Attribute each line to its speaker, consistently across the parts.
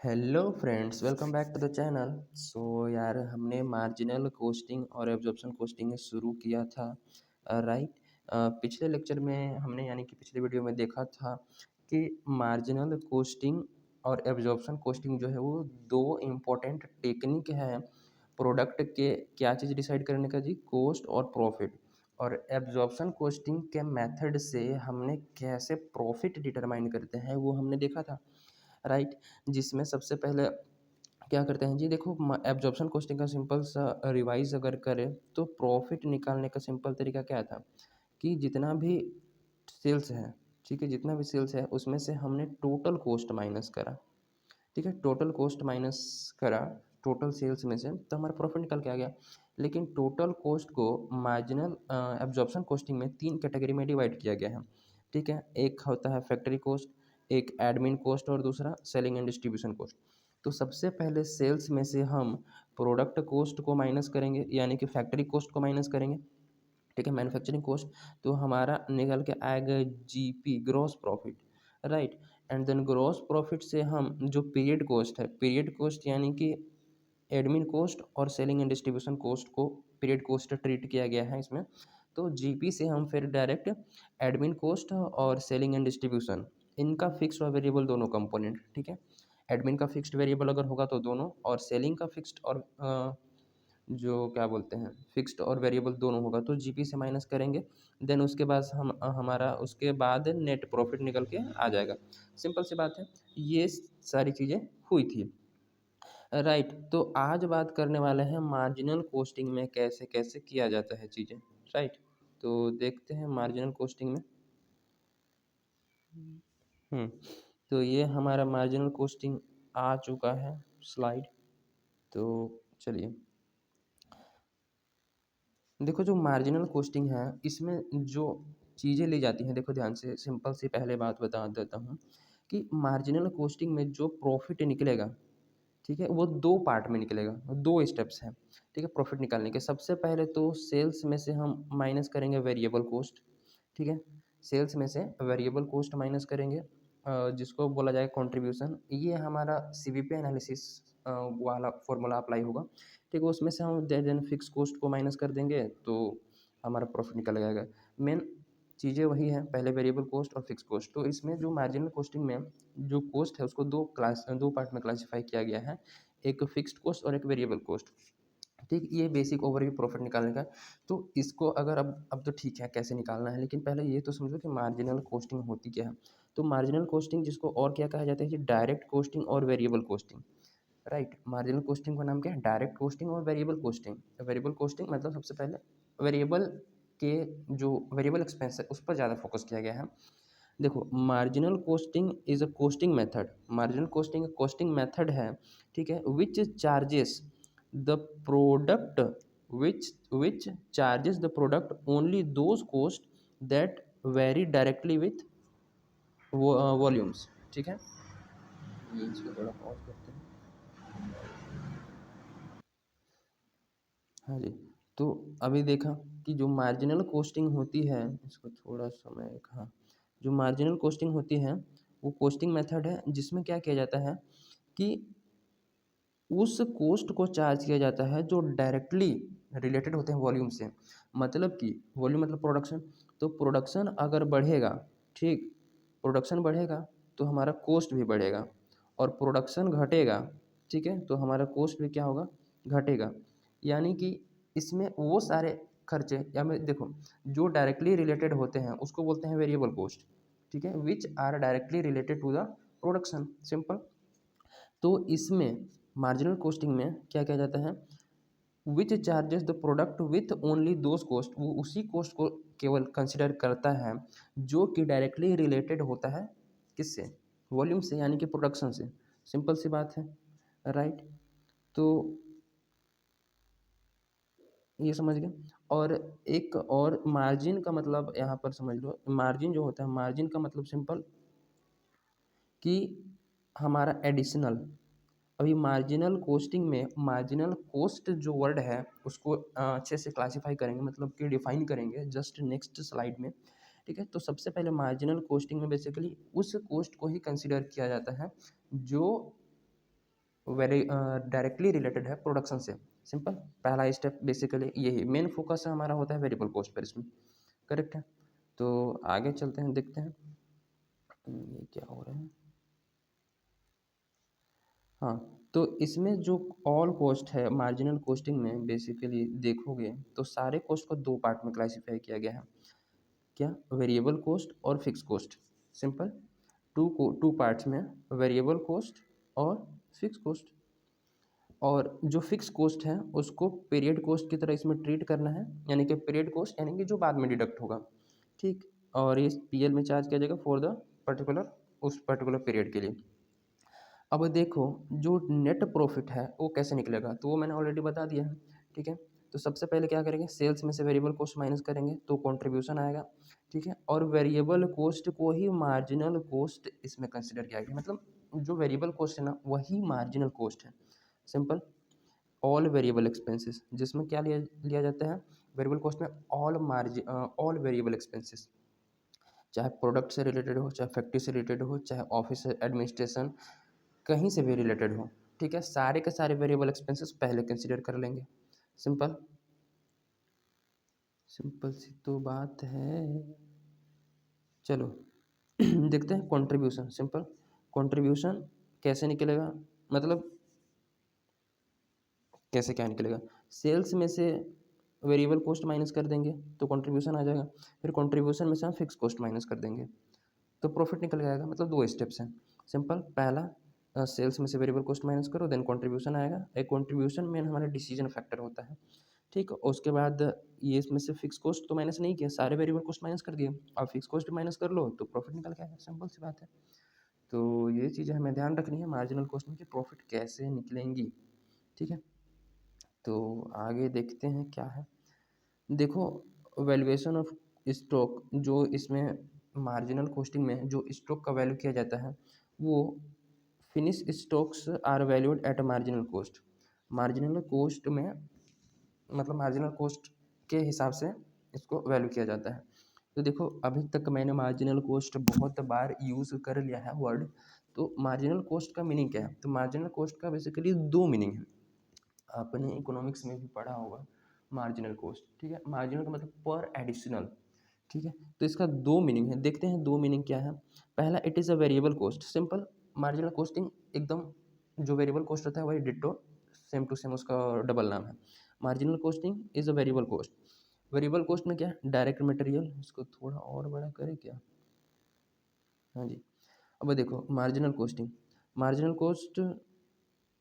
Speaker 1: Hello friends, welcome back to the channel. यार हमने marginal costing और एब्जॉर्प्शन कोस्टिंग शुरू किया था। राइट। पिछले लेक्चर में हमने यानी कि पिछले वीडियो में देखा था कि मार्जिनल कोस्टिंग और एब्जॉर्प्शन कोस्टिंग जो है वो दो इम्पोर्टेंट टेक्निक है प्रोडक्ट के क्या चीज़ डिसाइड करने का जी, कॉस्ट और प्रॉफिट। और एब्जॉर्प्शन कोस्टिंग के मेथड से हमने कैसे प्रॉफिट डिटरमाइन करते हैं वो हमने देखा था। राइट। जिसमें सबसे पहले क्या करते हैं जी, देखो एब्जॉर्प्शन कॉस्टिंग का सिंपल सा रिवाइज अगर करें तो प्रॉफिट निकालने का सिंपल तरीका क्या था कि जितना भी सेल्स है, ठीक है, जितना भी सेल्स है उसमें से हमने टोटल कॉस्ट माइनस करा। ठीक है, टोटल कॉस्ट माइनस करा टोटल सेल्स में से, तो हमारा प्रॉफिट निकल के आ गया। लेकिन टोटल कॉस्ट को मार्जिनल एब्जॉर्प्शन कॉस्टिंग में तीन कैटेगरी में डिवाइड किया गया है। ठीक है, एक होता है फैक्ट्री कॉस्ट, एक एडमिन कॉस्ट और दूसरा सेलिंग एंड डिस्ट्रीब्यूशन कॉस्ट। तो सबसे पहले सेल्स में से हम प्रोडक्ट कॉस्ट को माइनस करेंगे, यानी कि फैक्ट्री कॉस्ट को माइनस करेंगे। ठीक है, मैन्युफैक्चरिंग कॉस्ट। तो हमारा निकल के आएगा GP, gross profit. Right. And then gross profit से हम जो पीरियड कॉस्ट है, पीरियड कॉस्ट यानी कि एडमिन कॉस्ट और सेलिंग एंड डिस्ट्रीब्यूशन कॉस्ट को पीरियड कॉस्ट ट्रीट किया गया है इसमें। तो जीपी से हम फिर डायरेक्ट एडमिन कॉस्ट और सेलिंग एंड डिस्ट्रीब्यूशन, इनका फिक्स्ड और वेरिएबल दोनों कंपोनेंट। ठीक है, एडमिन का फिक्स्ड वेरिएबल अगर होगा तो दोनों, और सेलिंग का फिक्स्ड और जो क्या बोलते हैं फिक्स्ड और वेरिएबल दोनों होगा तो जीपी से माइनस करेंगे। देन उसके बाद हम हमारा उसके बाद नेट प्रॉफिट निकल के आ जाएगा। सिंपल सी बात है, ये सारी चीज़ें हुई थी। राइट। तो आज बात करने वाले हैं मार्जिनल कोस्टिंग में कैसे कैसे किया जाता है चीज़ें। राइट। तो देखते हैं मार्जिनल कोस्टिंग में। हम्म तो ये हमारा मार्जिनल कोस्टिंग आ चुका है स्लाइड। तो चलिए, देखो जो मार्जिनल कोस्टिंग है इसमें जो चीज़ें ली जाती हैं, देखो ध्यान से, सिंपल सी पहले बात बता देता हूँ कि मार्जिनल कोस्टिंग में जो प्रॉफिट निकलेगा, ठीक है, वो दो पार्ट में निकलेगा, दो स्टेप्स हैं। ठीक है, प्रॉफिट निकालने के सबसे पहले तो सेल्स में से हम माइनस करेंगे वेरिएबल कॉस्ट। ठीक है, सेल्स में से वेरिएबल कॉस्ट माइनस करेंगे, जिसको बोला जाए कंट्रीब्यूशन। ये हमारा सीवीपी एनालिसिस वाला फॉर्मूला अप्लाई होगा। ठीक है, उसमें से हम देन फिक्स कॉस्ट को माइनस कर देंगे तो हमारा प्रॉफिट निकल जाएगा। मेन चीज़ें वही हैं, पहले वेरिएबल कॉस्ट और फिक्स कॉस्ट। तो इसमें जो मार्जिनल कॉस्टिंग में जो कॉस्ट है उसको दो पार्ट में क्लासीफाई किया गया है, एक फिक्स्ड कॉस्ट और एक वेरिएबल कॉस्ट। ठीक, ये बेसिक ओवरव्यू प्रॉफिट निकालने का। तो इसको अगर अब तो ठीक है कैसे निकालना है, लेकिन पहले ये तो समझो कि मार्जिनल कॉस्टिंग होती क्या है। तो मार्जिनल कॉस्टिंग जिसको और क्या कहा जाता है कि डायरेक्ट कॉस्टिंग और variable costing. Right. Marginal costing का नाम क्या है, डायरेक्ट कॉस्टिंग और वेरिएबल कॉस्टिंग। वेरिएबल कॉस्टिंग मतलब सबसे पहले वेरिएबल के जो वेरिएबल एक्सपेंस है उस पर ज़्यादा फोकस किया गया है। देखो, marginal costing is a costing method, marginal costing costing method है। ठीक है, which charges the product, which charges the product only those cost that vary directly with volumes. ठीक है, ये इसको थोड़ा पॉज करते हैं। हाँ जी। तो अभी देखा कि जो मार्जिनल कॉस्टिंग होती है, इसको थोड़ा समय एक, हाँ, जो मार्जिनल कॉस्टिंग होती है वो कॉस्टिंग मेथड है जिसमें क्या किया जाता है कि उस कॉस्ट को चार्ज किया जाता है जो डायरेक्टली रिलेटेड होते हैं वॉल्यूम से। मतलब कि वॉल्यूम मतलब प्रोडक्शन। तो प्रोडक्शन अगर बढ़ेगा, ठीक, प्रोडक्शन बढ़ेगा तो हमारा कॉस्ट भी बढ़ेगा, और प्रोडक्शन घटेगा, ठीक है, तो हमारा कॉस्ट भी क्या होगा, घटेगा। यानी कि इसमें वो सारे खर्चे, या मैं देखो, जो डायरेक्टली रिलेटेड होते हैं उसको बोलते हैं वेरिएबल कॉस्ट। ठीक है, which are directly related to the production, simple. तो इसमें मार्जिनल कॉस्टिंग में क्या किया जाता है, which charges the product with only those cost, वो उसी कॉस्ट को केवल कंसिडर करता है जो कि डायरेक्टली रिलेटेड होता है किससे, वॉल्यूम से, यानी कि प्रोडक्शन से। सिंपल सी बात है। राइट। तो ये समझ गए। और एक और मार्जिन का मतलब यहाँ पर समझ लो, मार्जिन जो होता है, मार्जिन का मतलब सिंपल कि हमारा एडिशनल, अभी मार्जिनल कोस्टिंग में मार्जिनल कोस्ट जो वर्ड है उसको अच्छे से क्लासिफाई करेंगे, मतलब कि डिफाइन करेंगे जस्ट नेक्स्ट स्लाइड में। ठीक है, तो सबसे पहले मार्जिनल कोस्टिंग में बेसिकली उस कोस्ट को ही कंसिडर किया जाता है जो वेरी डायरेक्टली रिलेटेड है प्रोडक्शन से। सिंपल, पहला स्टेप बेसिकली यही मेन फोकस हमारा होता है वेरिएबल कॉस्ट पर इसमें। करेक्ट है। तो आगे चलते हैं, देखते हैं ये क्या हो रहा है। हाँ, तो इसमें जो ऑल कॉस्ट है मार्जिनल कॉस्टिंग में बेसिकली देखोगे तो सारे कॉस्ट को दो पार्ट में क्लासिफाई किया गया है। क्या? वेरिएबल कॉस्ट और fix cost. Simple, two parts में, वेरिएबल कॉस्ट और फिक्स कॉस्ट। और जो फिक्स कॉस्ट है उसको पीरियड कॉस्ट की तरह इसमें ट्रीट करना है, यानी कि पीरियड कॉस्ट यानी कि जो बाद में डिडक्ट होगा। ठीक, और ये पीएल में चार्ज किया जाएगा फॉर द पर्टिकुलर, उस पर्टिकुलर पीरियड के लिए। अब देखो जो नेट प्रॉफिट है वो कैसे निकलेगा, तो वो मैंने ऑलरेडी बता दिया है। ठीक है, तो सबसे पहले क्या करेंगे, सेल्स में से वेरिएबल कॉस्ट माइनस करेंगे तो कंट्रीब्यूशन आएगा। ठीक है, और वेरिएबल कॉस्ट को ही मार्जिनल कॉस्ट इसमें कंसिडर किया गया, मतलब जो वेरिएबल कॉस्ट है ना वही मार्जिनल कॉस्ट है। सिंपल, ऑल वेरिएबल एक्सपेंसेस, जिसमें क्या लिया लिया जाता है वेरिएबल कॉस्ट में, ऑल वेरिएबल एक्सपेंसेस, चाहे प्रोडक्ट से रिलेटेड हो, चाहे फैक्ट्री से रिलेटेड हो, चाहे ऑफिस एडमिनिस्ट्रेशन, कहीं से भी रिलेटेड हो। ठीक है, सारे के सारे वेरिएबल एक्सपेंसेस पहले कंसिडर कर लेंगे। सिंपल, सिंपल सी तो बात है। चलो देखते हैं कंट्रीब्यूशन। सिंपल, कंट्रीब्यूशन कैसे निकलेगा, मतलब कैसे क्या निकलेगा, सेल्स में से वेरिएबल कॉस्ट माइनस कर देंगे तो कंट्रीब्यूशन आ जाएगा, फिर कंट्रीब्यूशन में से हम फिक्स कॉस्ट माइनस कर देंगे तो प्रॉफिट निकल जाएगा। मतलब दो स्टेप्स हैं। सिंपल, पहला सेल्स में से वेरिएबल कॉस्ट माइनस करो देन कंट्रीब्यूशन आएगा। एक कंट्रीब्यूशन मेन हमारा डिसीजन फैक्टर होता है। ठीक, उसके बाद ये इसमें से फिक्स कॉस्ट तो माइनस नहीं किया, सारे वेरिएबल कॉस्ट माइनस कर दिए, अब फिक्स कॉस्ट माइनस कर लो तो प्रॉफिट निकल के आएगा। सिंपल सी बात है। तो ये चीज़ें हमें ध्यान रखनी है मार्जिनल कॉस्ट में कि प्रॉफिट कैसे निकलेंगी। ठीक है, तो आगे देखते हैं क्या है। देखो, वैल्यूएशन ऑफ स्टॉक, जो इसमें मार्जिनल कॉस्टिंग में जो स्टॉक का वैल्यू किया जाता है वो finish stocks are valued at marginal cost. Marginal cost में, मतलब मार्जिनल कॉस्ट के हिसाब से इसको वैल्यू किया जाता है। तो देखो अभी तक मैंने मार्जिनल कॉस्ट बहुत बार यूज़ कर लिया है वर्ड। तो मार्जिनल कॉस्ट का मीनिंग क्या है, तो मार्जिनल कॉस्ट का बेसिकली दो मीनिंग है। आपने इकोनॉमिक्स में भी पढ़ा होगा मार्जिनल कॉस्ट। ठीक है, मार्जिनल का मतलब पर एडिशनल। ठीक है, तो इसका दो मीनिंग है, देखते हैं दो मीनिंग क्या है। पहला, it is a variable cost. Simple, marginal costing एकदम जो वेरिएबल कॉस्ट होता है वही डिट्टो सेम टू सेम उसका डबल नाम है। Marginal costing is a variable cost. Variable cost में क्या है, डायरेक्ट मटेरियल, इसको थोड़ा और बड़ा करें क्या, हाँ जी। अब देखो marginal costing, marginal cost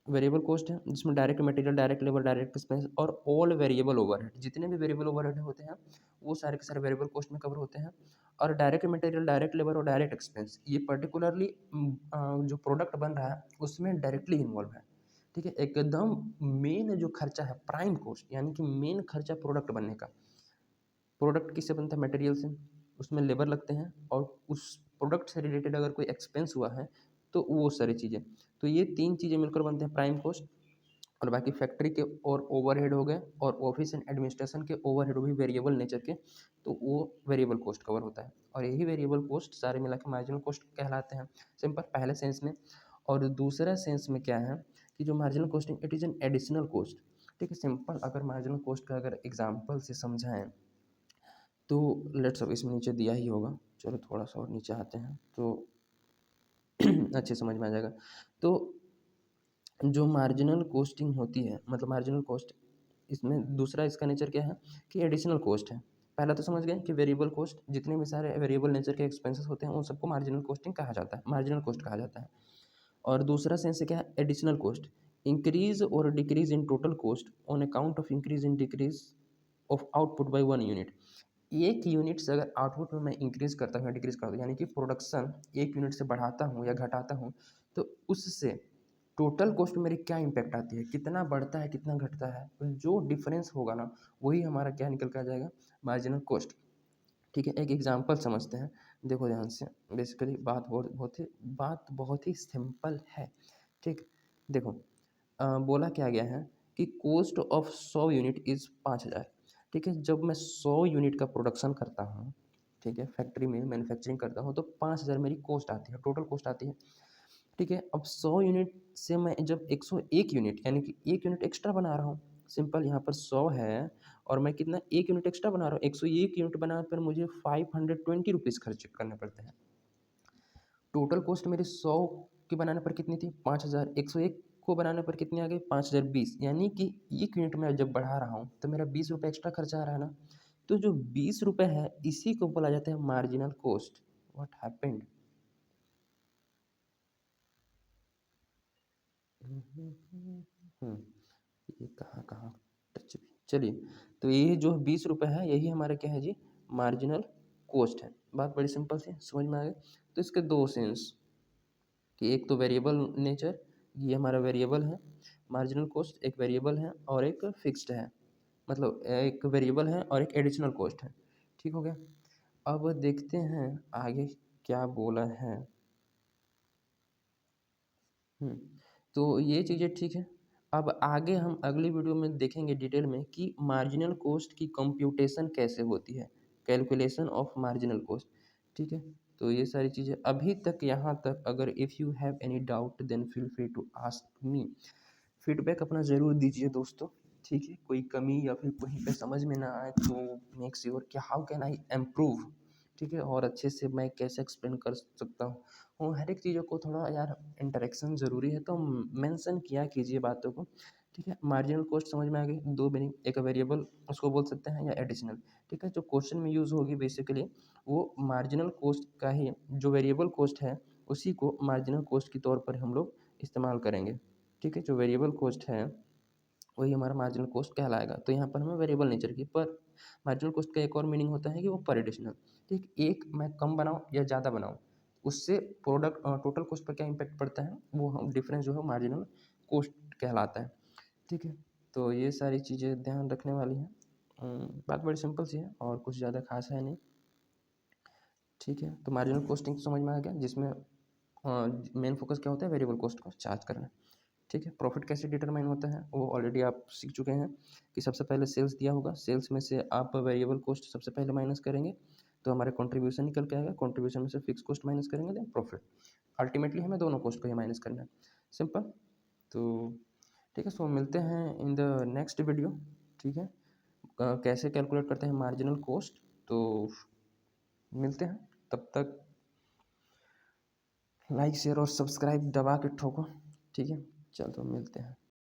Speaker 1: variable cost है जिसमें direct material, direct labour, direct expense और ऑल वेरिएबल ओवरहेड, जितने भी वेरिएबल ओवरहेड होते हैं वो सारे के सारे वेरिएबल कॉस्ट में कवर होते हैं। और डायरेक्ट मटेरियल, डायरेक्ट लेबर और डायरेक्ट एक्सपेंस ये पर्टिकुलरली जो प्रोडक्ट बन रहा है उसमें डायरेक्टली इन्वॉल्व है। ठीक है, एकदम मेन जो खर्चा है प्राइम कॉस्ट, यानी कि मेन खर्चा प्रोडक्ट बनने का। प्रोडक्ट किससे बनता है, मटेरियल से, उसमें लेबर लगते हैं और उस प्रोडक्ट से रिलेटेड अगर कोई एक्सपेंस हुआ है तो वो सारी चीज़ें। तो ये तीन चीज़ें मिलकर बनते हैं प्राइम कॉस्ट। और बाकी फैक्ट्री के और ओवरहेड हो गए और ऑफिस एंड एडमिनिस्ट्रेशन के ओवरहेड भी वेरिएबल नेचर के, तो वो वेरिएबल कॉस्ट कवर होता है। और यही वेरिएबल कॉस्ट सारे मिला के मार्जिनल कॉस्ट कहलाते हैं। सिंपल, पहले सेंस में। और दूसरा सेंस में क्या है कि जो marginal costing it is an additional cost. ठीक है, सिंपल अगर मार्जिनल कॉस्ट का अगर एग्जाम्पल से समझाएं तो लेट्स, अब इसमें नीचे दिया ही होगा, चलो थोड़ा सा और नीचे आते हैं तो अच्छे समझ में आ जाएगा। तो जो मार्जिनल कॉस्टिंग होती है, मतलब मार्जिनल कॉस्ट, इसमें दूसरा इसका नेचर क्या है कि एडिशनल कॉस्ट है। पहला तो समझ गए कि वेरिएबल कॉस्ट, जितने भी सारे वेरिएबल नेचर के एक्सपेंसेस होते हैं उन सबको मार्जिनल कॉस्टिंग कहा जाता है, मार्जिनल कॉस्ट कहा जाता है। और दूसरा सेंस क्या है, एडिशनल कॉस्ट, इंक्रीज और decrease in total cost on account of increase in decrease of output by 1 unit. एक यूनिट से अगर आउटपुट में मैं इंक्रीज करता हूँ या डिक्रीज करता हूँ, यानी कि प्रोडक्शन एक यूनिट से बढ़ाता हूँ या घटाता हूँ, तो उससे टोटल कॉस्ट में मेरी क्या इम्पैक्ट आती है, कितना बढ़ता है कितना घटता है, तो जो डिफरेंस होगा ना वही हमारा क्या निकल कर आ जाएगा, मार्जिनल कॉस्ट। ठीक है, एक एग्जांपल समझते हैं, देखो ध्यान से। बेसिकली बात बहुत ही सिंपल है। ठीक, देखो बोला क्या गया है कि कॉस्ट ऑफ 100 यूनिट इज़ 5,000। ठीक है, जब मैं 100 यूनिट का प्रोडक्शन करता हूँ, ठीक है, फैक्ट्री में मैन्युफैक्चरिंग करता हूँ तो 5,000 मेरी कॉस्ट आती है, टोटल कॉस्ट आती है। ठीक है। अब 100 यूनिट से मैं जब 101 यूनिट यानी कि 1 यूनिट एक्स्ट्रा बना रहा हूँ, सिंपल यहाँ पर 100 है और मैं कितना 1 यूनिट एक्स्ट्रा बना रहा हूँ, 101 यूनिट बनाने पर मुझे 520 रुपीज़ खर्च करने पड़ते हैं। टोटल कॉस्ट मेरी 100 के बनाने पर कितनी थी 5000, 101 को बनाने पर कितनी आ गई 5020, यानी कि 1 यूनिट मैं जब बढ़ा रहा हूँ तो मेरा 20 रुपये एक्स्ट्रा खर्चा आ रहा है ना। तो जो 20 रुपये है इसी को बोला जाता है मार्जिनल कॉस्ट। व्हाट हैपेंड, ये कहाँ कहाँ टच, चलिए। तो ये जो 20 रुपये है यही हमारा क्या है जी, मार्जिनल कॉस्ट है। बात बड़ी सिंपल सी समझ में आ गई। तो इसके दो सेंस कि एक तो वेरिएबल नेचर, ये हमारा वेरिएबल है, मार्जिनल कॉस्ट एक वेरिएबल है और एक फिक्स्ड है, मतलब एक वेरिएबल है और एक एडिशनल कॉस्ट है। ठीक हो गया। अब देखते हैं आगे क्या बोला है। हम्म, तो ये चीज़ें ठीक है। अब आगे हम अगली वीडियो में देखेंगे डिटेल में कि मार्जिनल कॉस्ट की कंप्यूटेशन कैसे होती है, कैलकुलेशन ऑफ मार्जिनल कॉस्ट। ठीक है। तो ये सारी चीज़ें अभी तक यहाँ तक, अगर if you have any doubt then feel free to ask me. Feedback अपना ज़रूर दीजिए दोस्तों। ठीक है, कोई कमी या फिर कहीं पे समझ में ना आए तो मेक श्योर कि हाउ कैन आई इम्प्रूव। ठीक है, और अच्छे से मैं कैसे एक्सप्लेन कर सकता हूँ, हर एक चीज़ों को थोड़ा यार इंटरेक्शन ज़रूरी है तो मेंशन किया कीजिए बातों को। ठीक है, मार्जिनल कॉस्ट समझ में आ गई, दो मीनिंग, एक वेरिएबल उसको बोल सकते हैं या एडिशनल। ठीक है, जो क्वेश्चन में यूज़ होगी बेसिकली वो मार्जिनल कॉस्ट का ही, जो वेरिएबल कॉस्ट है उसी को मार्जिनल कॉस्ट के तौर पर हम लोग इस्तेमाल करेंगे। ठीक है, जो वेरिएबल कॉस्ट है वही हमारा मार्जिनल कॉस्ट कहलाएगा। तो यहाँ पर हमें वेरिएबल नेचर की, पर मार्जिनल कॉस्ट का एक और मीनिंग होता है कि वो पर एडिशनल। ठीक, एक मैं कम बनाऊँ या ज़्यादा बनाऊँ उससे प्रोडक्ट टोटल कॉस्ट पर क्या इम्पैक्ट पड़ता है, वो हम डिफरेंस जो है मार्जिनल कॉस्ट कहलाता है। ठीक है, तो ये सारी चीज़ें ध्यान रखने वाली हैं। बात बड़ी सिंपल सी है और कुछ ज़्यादा खास है नहीं। ठीक है, तो मार्जिनल कॉस्टिंग समझ में आ गया, जिसमें मेन फोकस क्या होता है, वेरिएबल कॉस्ट को चार्ज करना। ठीक है, प्रॉफिट कैसे डिटरमाइन होता है वो ऑलरेडी आप सीख चुके हैं कि सबसे पहले सेल्स दिया होगा, सेल्स में से आप वेरिएबल कॉस्ट सबसे पहले माइनस करेंगे तो हमारे कंट्रीब्यूशन निकल के आएगा, कंट्रीब्यूशन में से फिक्स कॉस्ट माइनस करेंगे देन प्रॉफिट। अल्टीमेटली हमें दोनों कॉस्ट को ही माइनस करना है, सिंपल। तो ठीक है, सो मिलते हैं इन द नेक्स्ट वीडियो। ठीक है, कैसे कैलकुलेट करते हैं मार्जिनल कॉस्ट, तो मिलते हैं। तब तक लाइक शेयर और सब्सक्राइब दबा के ठोको। ठीक है, चलो मिलते हैं।